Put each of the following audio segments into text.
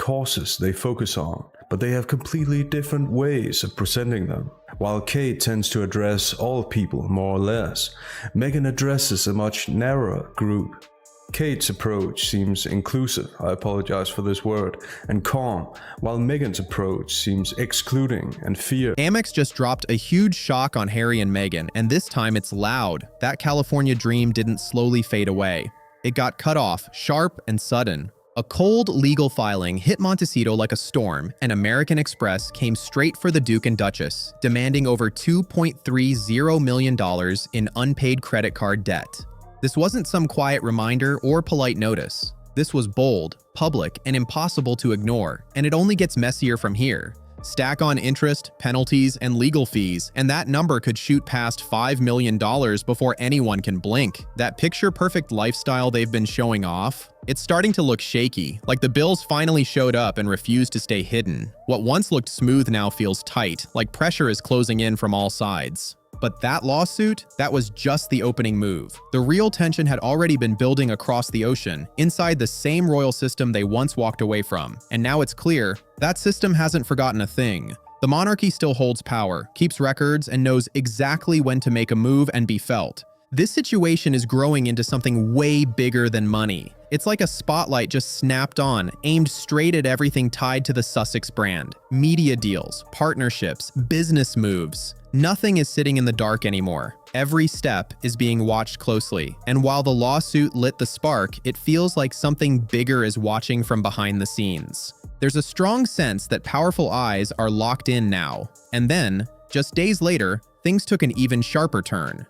causes they focus on, but they have completely different ways of presenting them. While Kate tends to address all people more or less, Meghan addresses a much narrower group. Kate's approach seems inclusive, I apologize for this word, and calm, while Meghan's approach seems excluding and fear. AmEx just dropped a huge shock on Harry and Meghan, and this time it's loud. That California dream didn't slowly fade away. It got cut off, sharp and sudden. A cold legal filing hit Montecito like a storm, and American Express came straight for the Duke and Duchess, demanding over $2.30 million in unpaid credit card debt. This wasn't some quiet reminder or polite notice. This was bold, public, and impossible to ignore, and it only gets messier from here. Stack on interest, penalties, and legal fees, and that number could shoot past $5 million before anyone can blink. That picture-perfect lifestyle they've been showing off, it's starting to look shaky, like the bills finally showed up and refused to stay hidden. What once looked smooth now feels tight, like pressure is closing in from all sides. But that lawsuit, that was just the opening move. The real tension had already been building across the ocean, inside the same royal system they once walked away from. And now it's clear, that system hasn't forgotten a thing. The monarchy still holds power, keeps records, and knows exactly when to make a move and be felt. This situation is growing into something way bigger than money. It's like a spotlight just snapped on, aimed straight at everything tied to the Sussex brand. Media deals, partnerships, business moves. Nothing is sitting in the dark anymore. Every step is being watched closely, and while the lawsuit lit the spark, it feels like something bigger is watching from behind the scenes. There's a strong sense that powerful eyes are locked in now. And then, just days later, things took an even sharper turn.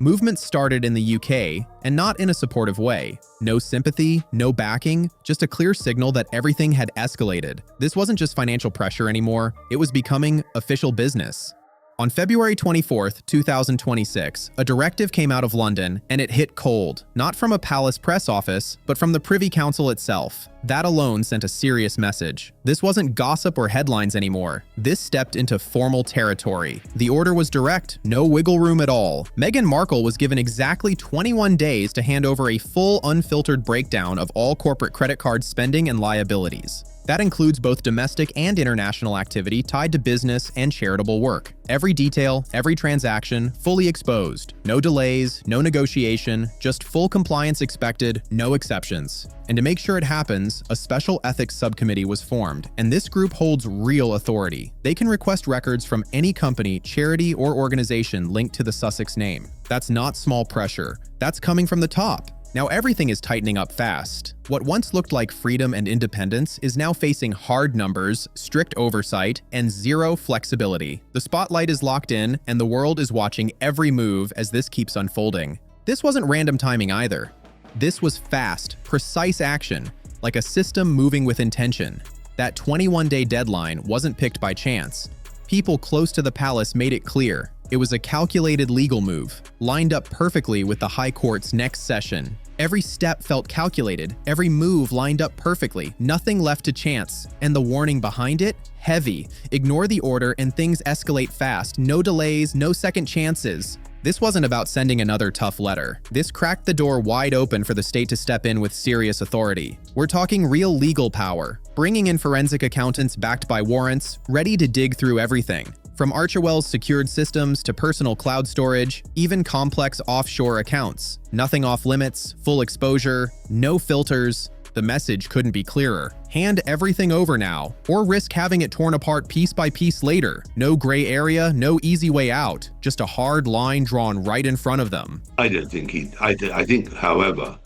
Movements started in the UK, and not in a supportive way. No sympathy, no backing, just a clear signal that everything had escalated. This wasn't just financial pressure anymore, it was becoming official business. On February 24, 2026, a directive came out of London, and it hit cold, not from a palace press office, but from the Privy Council itself. That alone sent a serious message. This wasn't gossip or headlines anymore. This stepped into formal territory. The order was direct, no wiggle room at all. Meghan Markle was given exactly 21 days to hand over a full, unfiltered breakdown of all corporate credit card spending and liabilities. That includes both domestic and international activity tied to business and charitable work. Every detail, every transaction, fully exposed. No delays, no negotiation, just full compliance expected, no exceptions. And to make sure it happens, a special ethics subcommittee was formed, and this group holds real authority. They can request records from any company, charity, or organization linked to the Sussex name. That's not small pressure. That's coming from the top. Now everything is tightening up fast. What once looked like freedom and independence is now facing hard numbers, strict oversight, and zero flexibility. The spotlight is locked in, and the world is watching every move as this keeps unfolding. This wasn't random timing either. This was fast, precise action, like a system moving with intention. That 21-day deadline wasn't picked by chance. People close to the palace made it clear. It was a calculated legal move, lined up perfectly with the High Court's next session. Every step felt calculated, every move lined up perfectly, nothing left to chance. And the warning behind it? Heavy. Ignore the order and things escalate fast. No delays, no second chances. This wasn't about sending another tough letter. This cracked the door wide open for the state to step in with serious authority. We're talking real legal power, bringing in forensic accountants backed by warrants, ready to dig through everything. From Archewell's secured systems to personal cloud storage, even complex offshore accounts. Nothing off limits, full exposure, no filters. The message couldn't be clearer. Hand everything over now, or risk having it torn apart piece by piece later. No gray area, no easy way out. Just a hard line drawn right in front of them. I don't think I think, however,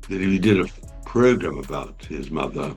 that if he did a program about his mother,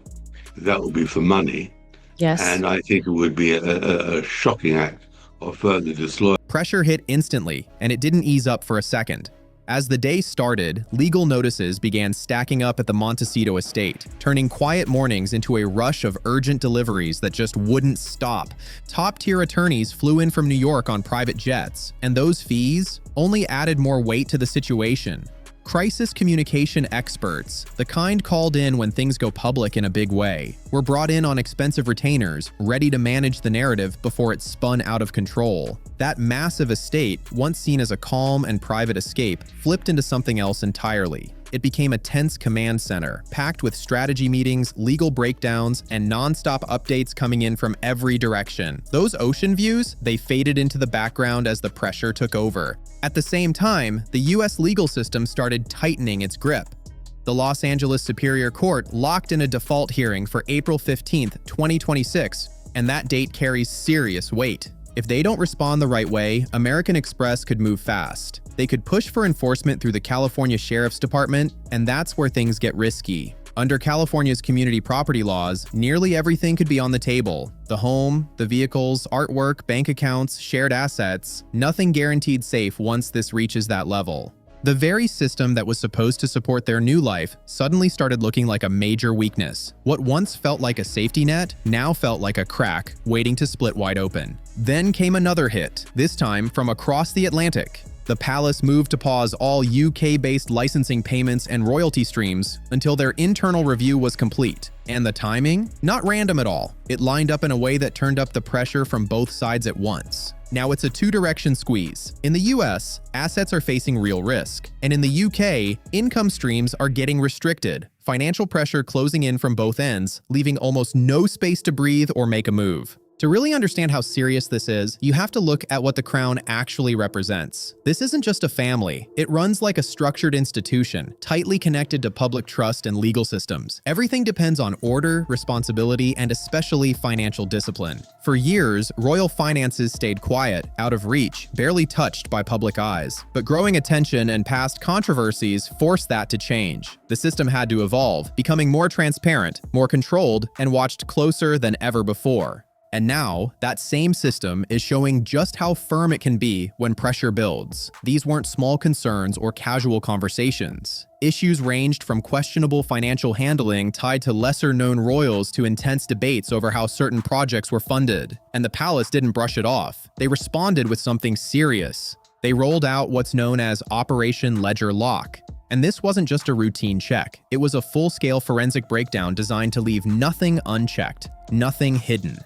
that would be for money. Yes. And I think it would be a shocking act of further disloyalty. Pressure hit instantly, and it didn't ease up for a second. As the day started, legal notices began stacking up at the Montecito estate, turning quiet mornings into a rush of urgent deliveries that just wouldn't stop. Top-tier attorneys flew in from New York on private jets, and those fees only added more weight to the situation. Crisis communication experts, the kind called in when things go public in a big way, were brought in on expensive retainers, ready to manage the narrative before it spun out of control. That massive estate, once seen as a calm and private escape, flipped into something else entirely. It became a tense command center, packed with strategy meetings, legal breakdowns, and non-stop updates coming in from every direction. Those ocean views, they faded into the background as the pressure took over. At the same time, the US legal system started tightening its grip. The Los Angeles Superior Court locked in a default hearing for April 15, 2026, and that date carries serious weight. If they don't respond the right way, American Express could move fast. They could push for enforcement through the California Sheriff's Department, and that's where things get risky. Under California's community property laws, nearly everything could be on the table. The home, the vehicles, artwork, bank accounts, shared assets, nothing guaranteed safe once this reaches that level. The very system that was supposed to support their new life suddenly started looking like a major weakness. What once felt like a safety net now felt like a crack waiting to split wide open. Then came another hit, this time from across the Atlantic. The palace moved to pause all UK-based licensing payments and royalty streams until their internal review was complete. And the timing? Not random at all. It lined up in a way that turned up the pressure from both sides at once. Now it's a two-direction squeeze. In the US, assets are facing real risk. And in the UK, income streams are getting restricted. Financial pressure closing in from both ends, leaving almost no space to breathe or make a move. To really understand how serious this is, you have to look at what the crown actually represents. This isn't just a family. It runs like a structured institution, tightly connected to public trust and legal systems. Everything depends on order, responsibility, and especially financial discipline. For years, royal finances stayed quiet, out of reach, barely touched by public eyes. But growing attention and past controversies forced that to change. The system had to evolve, becoming more transparent, more controlled, and watched closer than ever before. And now, that same system is showing just how firm it can be when pressure builds. These weren't small concerns or casual conversations. Issues ranged from questionable financial handling tied to lesser-known royals to intense debates over how certain projects were funded. And the palace didn't brush it off. They responded with something serious. They rolled out what's known as Operation Ledger Lock. And this wasn't just a routine check. It was a full-scale forensic breakdown designed to leave nothing unchecked, nothing hidden.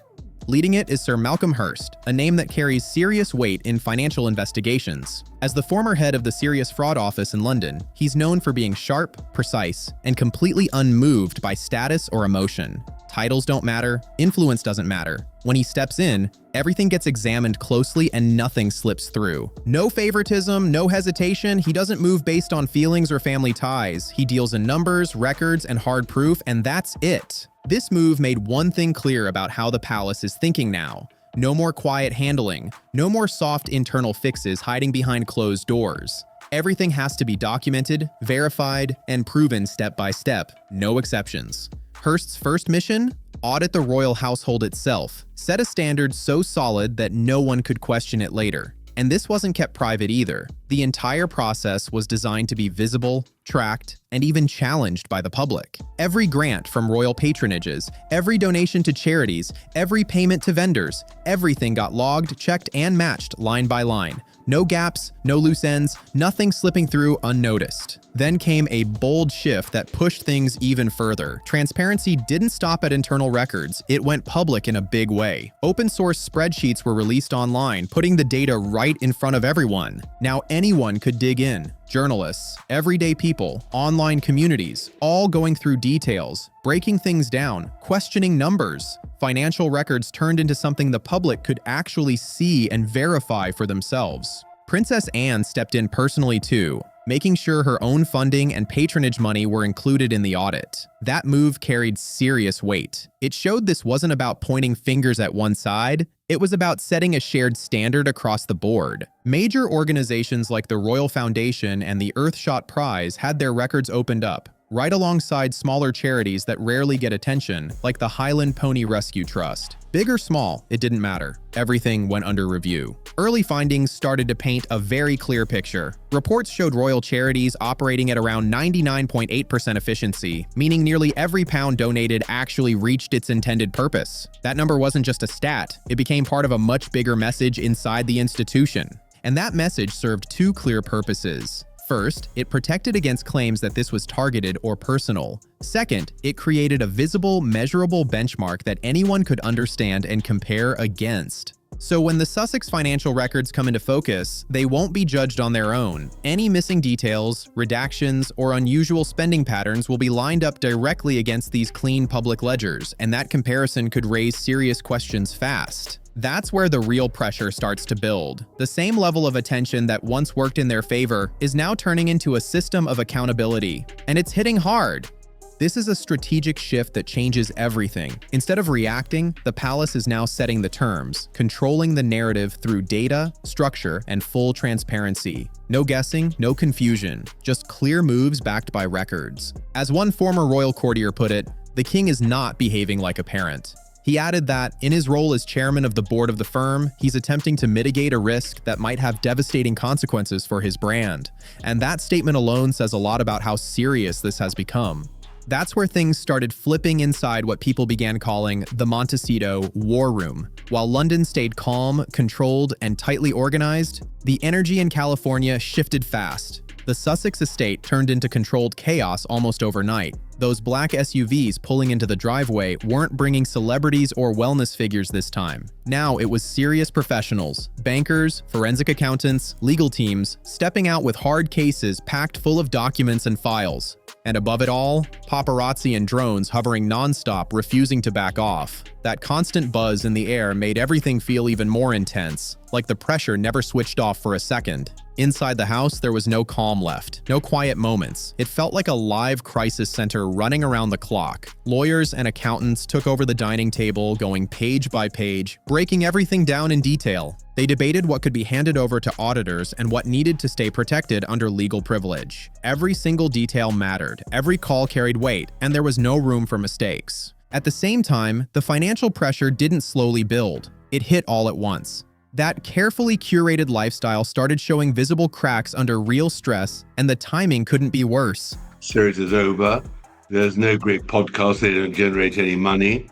Leading it is Sir Malcolm Hurst, a name that carries serious weight in financial investigations. As the former head of the Serious Fraud Office in London, he's known for being sharp, precise, and completely unmoved by status or emotion. Titles don't matter, influence doesn't matter. When he steps in, everything gets examined closely and nothing slips through. No favoritism, no hesitation. He doesn't move based on feelings or family ties. He deals in numbers, records, and hard proof, and that's it. This move made one thing clear about how the palace is thinking now. No more quiet handling. No more soft internal fixes hiding behind closed doors. Everything has to be documented, verified, and proven step by step. No exceptions. Hurst's first mission? Audit the royal household itself. Set a standard so solid that no one could question it later. And this wasn't kept private either. The entire process was designed to be visible, tracked, and even challenged by the public. Every grant from royal patronages, every donation to charities, every payment to vendors, everything got logged, checked, and matched line by line. No gaps, no loose ends, nothing slipping through unnoticed. Then came a bold shift that pushed things even further. Transparency didn't stop at internal records, it went public in a big way. Open source spreadsheets were released online, putting the data right in front of everyone. Now anyone could dig in. Journalists, everyday people, online communities, all going through details, breaking things down, questioning numbers. Financial records turned into something the public could actually see and verify for themselves. Princess Anne stepped in personally too, making sure her own funding and patronage money were included in the audit. That move carried serious weight. It showed this wasn't about pointing fingers at one side, it was about setting a shared standard across the board. Major organizations like the Royal Foundation and the Earthshot Prize had their records opened up, right alongside smaller charities that rarely get attention, like the Highland Pony Rescue Trust. Big or small, it didn't matter. Everything went under review. Early findings started to paint a very clear picture. Reports showed royal charities operating at around 99.8% efficiency, meaning nearly every pound donated actually reached its intended purpose. That number wasn't just a stat, it became part of a much bigger message inside the institution. And that message served two clear purposes. First, it protected against claims that this was targeted or personal. Second, it created a visible, measurable benchmark that anyone could understand and compare against. So when the Sussex financial records come into focus, they won't be judged on their own. Any missing details, redactions, or unusual spending patterns will be lined up directly against these clean public ledgers, and that comparison could raise serious questions fast. That's where the real pressure starts to build. The same level of attention that once worked in their favor is now turning into a system of accountability, and it's hitting hard. This is a strategic shift that changes everything. Instead of reacting, the palace is now setting the terms, controlling the narrative through data, structure, and full transparency. No guessing, no confusion, just clear moves backed by records. As one former royal courtier put it, the king is not behaving like a parent. He added that, in his role as chairman of the board of the firm, he's attempting to mitigate a risk that might have devastating consequences for his brand. And that statement alone says a lot about how serious this has become. That's where things started flipping inside what people began calling the Montecito War Room. While London stayed calm, controlled, and tightly organized, the energy in California shifted fast. The Sussex estate turned into controlled chaos almost overnight. Those black SUVs pulling into the driveway weren't bringing celebrities or wellness figures this time. Now it was serious professionals, bankers, forensic accountants, legal teams, stepping out with hard cases packed full of documents and files. And above it all, paparazzi and drones hovering nonstop, refusing to back off. That constant buzz in the air made everything feel even more intense, like the pressure never switched off for a second. Inside the house, there was no calm left, no quiet moments. It felt like a live crisis center running around the clock. Lawyers and accountants took over the dining table, going page by page, breaking everything down in detail. They debated what could be handed over to auditors and what needed to stay protected under legal privilege. Every single detail mattered, every call carried weight, and there was no room for mistakes. At the same time, the financial pressure didn't slowly build. It hit all at once. That carefully curated lifestyle started showing visible cracks under real stress, and the timing couldn't be worse. Series is over. There's no great podcast. They don't generate any money.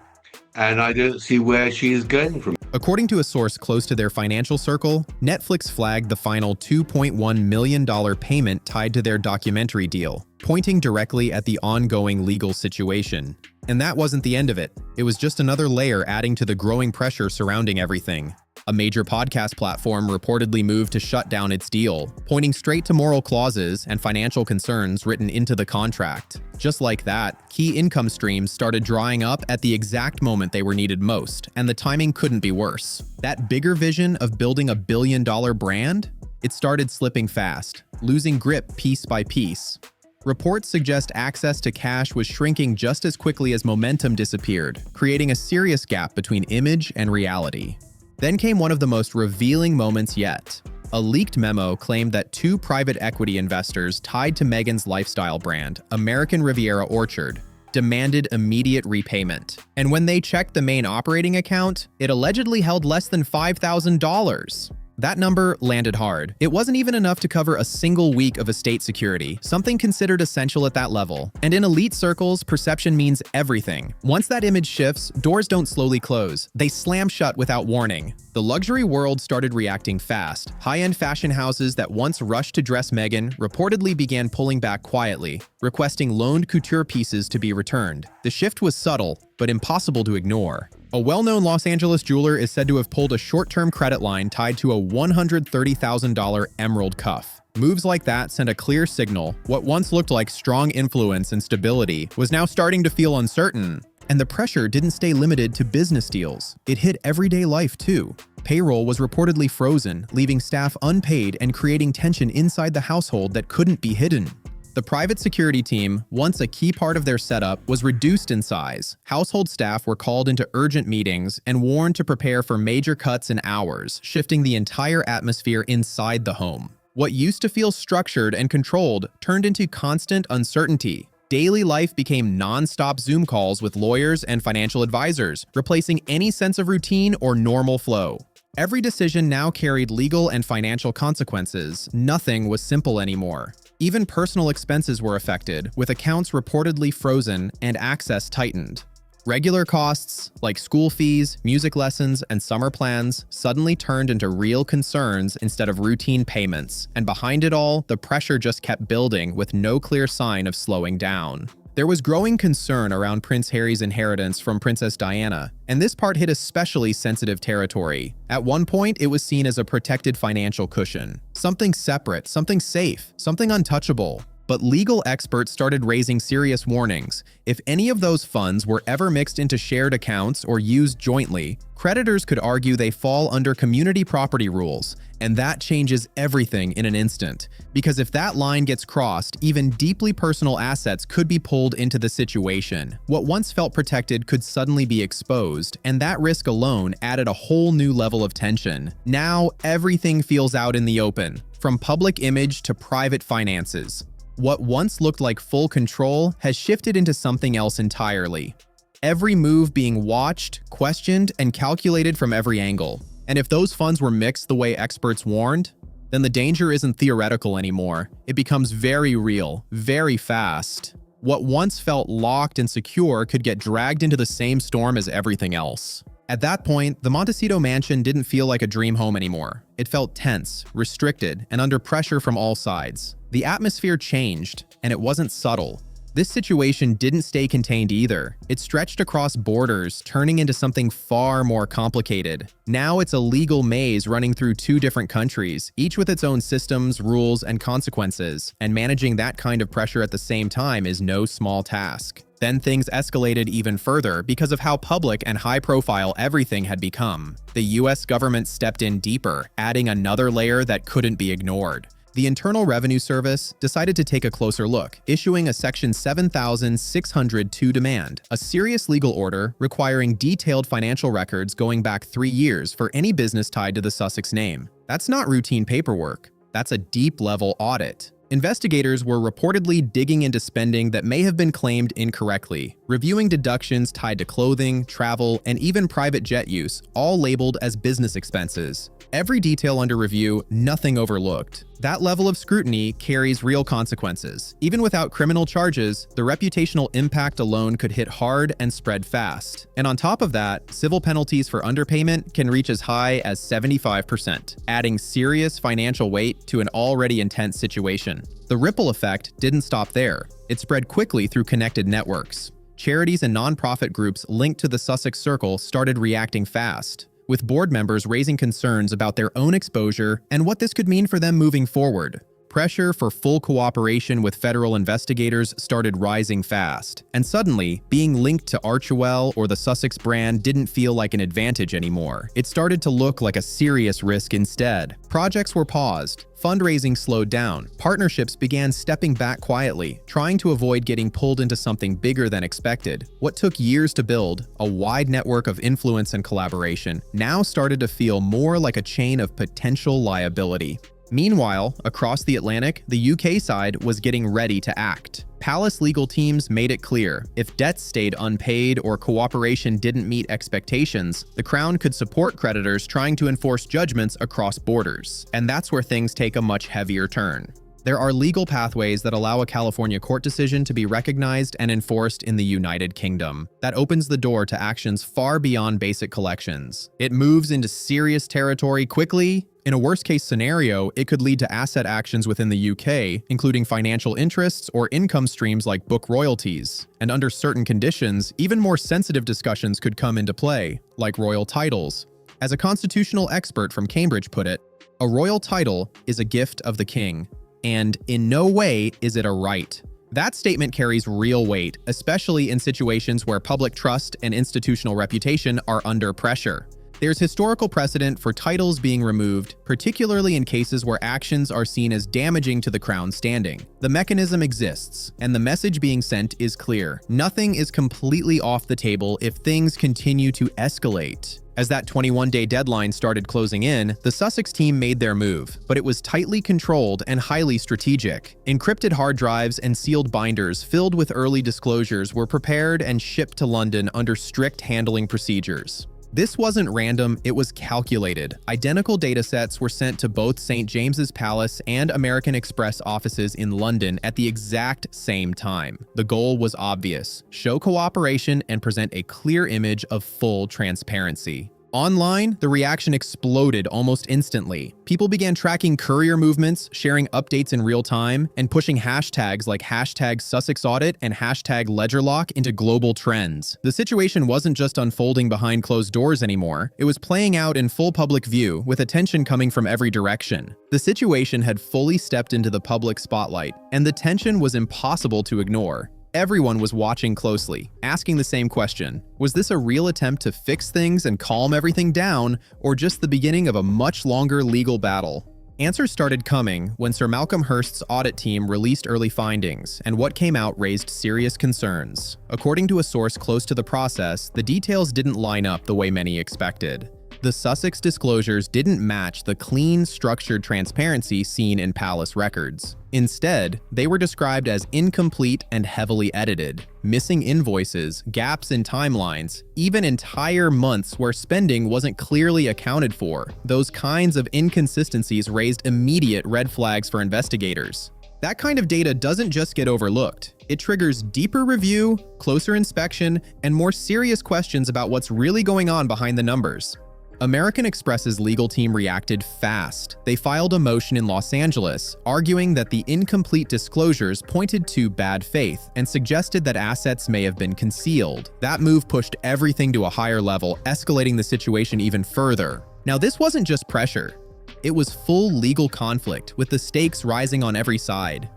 And I don't see where she is going from. According to a source close to their financial circle, Netflix flagged the final $2.1 million payment tied to their documentary deal, pointing directly at the ongoing legal situation. And that wasn't the end of it. It was just another layer adding to the growing pressure surrounding everything. A major podcast platform reportedly moved to shut down its deal, pointing straight to moral clauses and financial concerns written into the contract. Just like that, key income streams started drying up at the exact moment they were needed most, and the timing couldn't be worse. That bigger vision of building a billion-dollar brand? It started slipping fast, losing grip piece by piece. Reports suggest access to cash was shrinking just as quickly as momentum disappeared, creating a serious gap between image and reality. Then came one of the most revealing moments yet. A leaked memo claimed that two private equity investors tied to Meghan's lifestyle brand, American Riviera Orchard, demanded immediate repayment. And when they checked the main operating account, it allegedly held less than $5,000. That number landed hard. It wasn't even enough to cover a single week of estate security, something considered essential at that level. And in elite circles, perception means everything. Once that image shifts, doors don't slowly close. They slam shut without warning. The luxury world started reacting fast. High-end fashion houses that once rushed to dress Meghan reportedly began pulling back quietly, requesting loaned couture pieces to be returned. The shift was subtle, but impossible to ignore. A well-known Los Angeles jeweler is said to have pulled a short-term credit line tied to a $130,000 emerald cuff. Moves like that sent a clear signal. What once looked like strong influence and stability was now starting to feel uncertain. And the pressure didn't stay limited to business deals. It hit everyday life too. Payroll was reportedly frozen, leaving staff unpaid and creating tension inside the household that couldn't be hidden. The private security team, once a key part of their setup, was reduced in size. Household staff were called into urgent meetings and warned to prepare for major cuts in hours, shifting the entire atmosphere inside the home. What used to feel structured and controlled turned into constant uncertainty. Daily life became non-stop Zoom calls with lawyers and financial advisors, replacing any sense of routine or normal flow. Every decision now carried legal and financial consequences. Nothing was simple anymore. Even personal expenses were affected, with accounts reportedly frozen and access tightened. Regular costs, like school fees, music lessons, and summer plans, suddenly turned into real concerns instead of routine payments. And behind it all, the pressure just kept building with no clear sign of slowing down. There was growing concern around Prince Harry's inheritance from Princess Diana, and this part hit especially sensitive territory. At one point, it was seen as a protected financial cushion. Something separate, something safe, something untouchable. But legal experts started raising serious warnings. If any of those funds were ever mixed into shared accounts or used jointly, creditors could argue they fall under community property rules, and that changes everything in an instant. Because if that line gets crossed, even deeply personal assets could be pulled into the situation. What once felt protected could suddenly be exposed, and that risk alone added a whole new level of tension. Now, everything feels out in the open, from public image to private finances. What once looked like full control has shifted into something else entirely. Every move being watched, questioned, and calculated from every angle. And if those funds were mixed the way experts warned, then the danger isn't theoretical anymore. It becomes very real, very fast. What once felt locked and secure could get dragged into the same storm as everything else. At that point, the Montecito mansion didn't feel like a dream home anymore. It felt tense, restricted, and under pressure from all sides. The atmosphere changed, and it wasn't subtle. This situation didn't stay contained either. It stretched across borders, turning into something far more complicated. Now it's a legal maze running through two different countries, each with its own systems, rules, and consequences. And managing that kind of pressure at the same time is no small task. Then things escalated even further because of how public and high-profile everything had become. The US government stepped in deeper, adding another layer that couldn't be ignored. The Internal Revenue Service decided to take a closer look, issuing a Section 7602 demand, a serious legal order requiring detailed financial records going back 3 years for any business tied to the Sussex name. That's not routine paperwork. That's a deep-level audit. Investigators were reportedly digging into spending that may have been claimed incorrectly, reviewing deductions tied to clothing, travel, and even private jet use, all labeled as business expenses. Every detail under review, nothing overlooked. That level of scrutiny carries real consequences. Even without criminal charges, the reputational impact alone could hit hard and spread fast. And on top of that, civil penalties for underpayment can reach as high as 75%, adding serious financial weight to an already intense situation. The ripple effect didn't stop there. It spread quickly through connected networks. Charities and nonprofit groups linked to the Sussex Circle started reacting fast, with board members raising concerns about their own exposure and what this could mean for them moving forward. Pressure for full cooperation with federal investigators started rising fast, and suddenly, being linked to Archewell or the Sussex brand didn't feel like an advantage anymore. It started to look like a serious risk instead. Projects were paused, fundraising slowed down, partnerships began stepping back quietly, trying to avoid getting pulled into something bigger than expected. What took years to build, a wide network of influence and collaboration, now started to feel more like a chain of potential liability. Meanwhile, across the Atlantic, the UK side was getting ready to act. Palace legal teams made it clear, if debts stayed unpaid or cooperation didn't meet expectations, the Crown could support creditors trying to enforce judgments across borders. And that's where things take a much heavier turn. There are legal pathways that allow a California court decision to be recognized and enforced in the United Kingdom. That opens the door to actions far beyond basic collections. It moves into serious territory quickly. In a worst-case scenario, it could lead to asset actions within the UK, including financial interests or income streams like book royalties. And under certain conditions, even more sensitive discussions could come into play, like royal titles. As a constitutional expert from Cambridge put it, a royal title is a gift of the king, and in no way is it a right. That statement carries real weight, especially in situations where public trust and institutional reputation are under pressure. There's historical precedent for titles being removed, particularly in cases where actions are seen as damaging to the Crown's standing. The mechanism exists, and the message being sent is clear. Nothing is completely off the table if things continue to escalate. As that 21-day deadline started closing in, the Sussex team made their move, but it was tightly controlled and highly strategic. Encrypted hard drives and sealed binders filled with early disclosures were prepared and shipped to London under strict handling procedures. This wasn't random, it was calculated. Identical datasets were sent to both St. James's Palace and American Express offices in London at the exact same time. The goal was obvious: show cooperation and present a clear image of full transparency. Online, the reaction exploded almost instantly. People began tracking courier movements, sharing updates in real time, and pushing hashtags like #SussexAudit and #LedgerLock into global trends. The situation wasn't just unfolding behind closed doors anymore. It was playing out in full public view, with attention coming from every direction. The situation had fully stepped into the public spotlight, and the tension was impossible to ignore. Everyone was watching closely, asking the same question. Was this a real attempt to fix things and calm everything down, or just the beginning of a much longer legal battle? Answers started coming when Sir Malcolm Hurst's audit team released early findings, and what came out raised serious concerns. According to a source close to the process, the details didn't line up the way many expected. The Sussex disclosures didn't match the clean, structured transparency seen in palace records. Instead, they were described as incomplete and heavily edited, missing invoices, gaps in timelines, even entire months where spending wasn't clearly accounted for. Those kinds of inconsistencies raised immediate red flags for investigators. That kind of data doesn't just get overlooked. It triggers deeper review, closer inspection, and more serious questions about what's really going on behind the numbers. American Express's legal team reacted fast. They filed a motion in Los Angeles, arguing that the incomplete disclosures pointed to bad faith and suggested that assets may have been concealed. That move pushed everything to a higher level, escalating the situation even further. Now, this wasn't just pressure. It was full legal conflict, with the stakes rising on every side.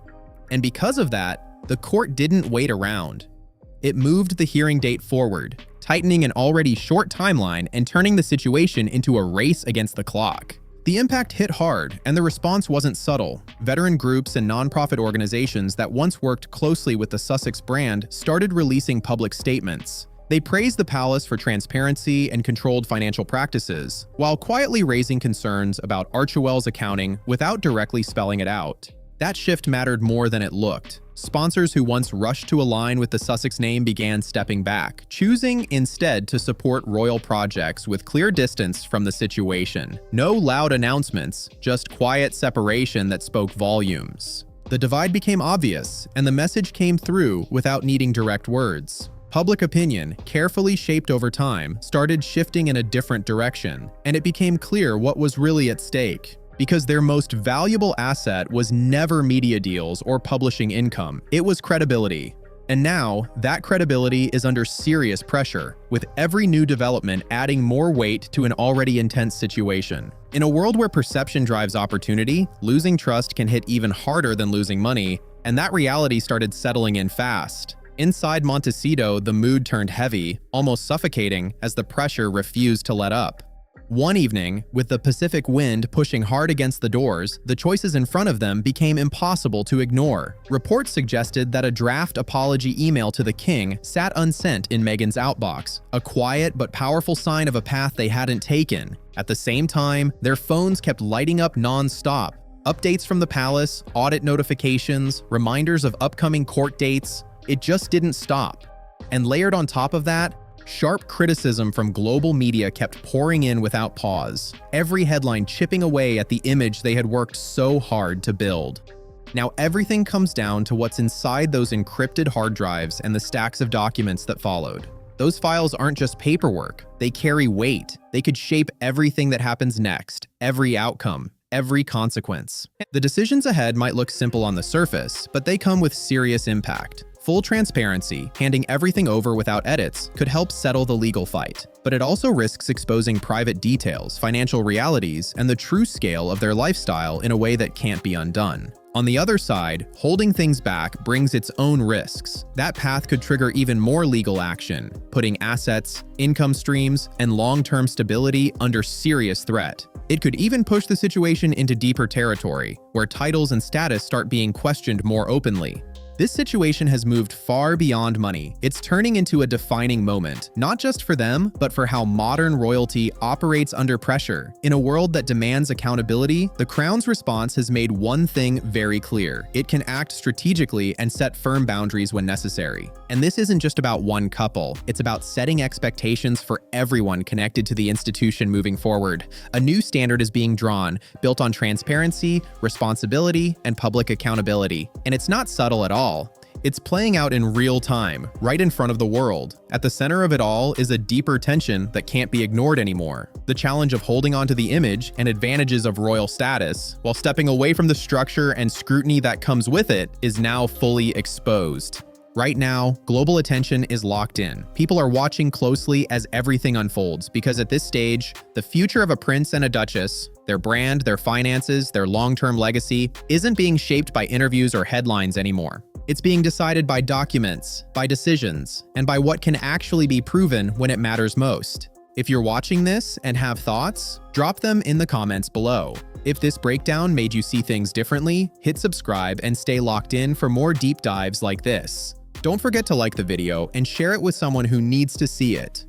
And because of that, the court didn't wait around. It moved the hearing date forward, tightening an already short timeline and turning the situation into a race against the clock. The impact hit hard, and the response wasn't subtle. Veteran groups and nonprofit organizations that once worked closely with the Sussex brand started releasing public statements. They praised the palace for transparency and controlled financial practices, while quietly raising concerns about Archewell's accounting without directly spelling it out. That shift mattered more than it looked. Sponsors who once rushed to align with the Sussex name began stepping back, choosing instead to support royal projects with clear distance from the situation. No loud announcements, just quiet separation that spoke volumes. The divide became obvious, and the message came through without needing direct words. Public opinion, carefully shaped over time, started shifting in a different direction, and it became clear what was really at stake. Because their most valuable asset was never media deals or publishing income, it was credibility. And now, that credibility is under serious pressure, with every new development adding more weight to an already intense situation. In a world where perception drives opportunity, losing trust can hit even harder than losing money, and that reality started settling in fast. Inside Montecito, the mood turned heavy, almost suffocating, as the pressure refused to let up. One evening, with the Pacific wind pushing hard against the doors, the choices in front of them became impossible to ignore. Reports suggested that a draft apology email to the king sat unsent in Meghan's outbox, a quiet but powerful sign of a path they hadn't taken. At the same time, their phones kept lighting up non-stop. Updates from the palace, audit notifications, reminders of upcoming court dates. It just didn't stop. And layered on top of that, sharp criticism from global media kept pouring in without pause, every headline chipping away at the image they had worked so hard to build. Now everything comes down to what's inside those encrypted hard drives and the stacks of documents that followed. Those files aren't just paperwork, they carry weight. They could shape everything that happens next, every outcome, every consequence. The decisions ahead might look simple on the surface, but they come with serious impact. Full transparency, handing everything over without edits, could help settle the legal fight. But it also risks exposing private details, financial realities, and the true scale of their lifestyle in a way that can't be undone. On the other side, holding things back brings its own risks. That path could trigger even more legal action, putting assets, income streams, and long-term stability under serious threat. It could even push the situation into deeper territory, where titles and status start being questioned more openly. This situation has moved far beyond money. It's turning into a defining moment, not just for them, but for how modern royalty operates under pressure. In a world that demands accountability, the Crown's response has made one thing very clear. It can act strategically and set firm boundaries when necessary. And this isn't just about one couple. It's about setting expectations for everyone connected to the institution moving forward. A new standard is being drawn, built on transparency, responsibility, and public accountability. And it's not subtle at all. It's playing out in real time, right in front of the world. At the center of it all is a deeper tension that can't be ignored anymore. The challenge of holding on to the image and advantages of royal status, while stepping away from the structure and scrutiny that comes with it, is now fully exposed. Right now, global attention is locked in. People are watching closely as everything unfolds because at this stage, the future of a prince and a duchess, their brand, their finances, their long-term legacy, isn't being shaped by interviews or headlines anymore. It's being decided by documents, by decisions, and by what can actually be proven when it matters most. If you're watching this and have thoughts, drop them in the comments below. If this breakdown made you see things differently, hit subscribe and stay locked in for more deep dives like this. Don't forget to like the video and share it with someone who needs to see it.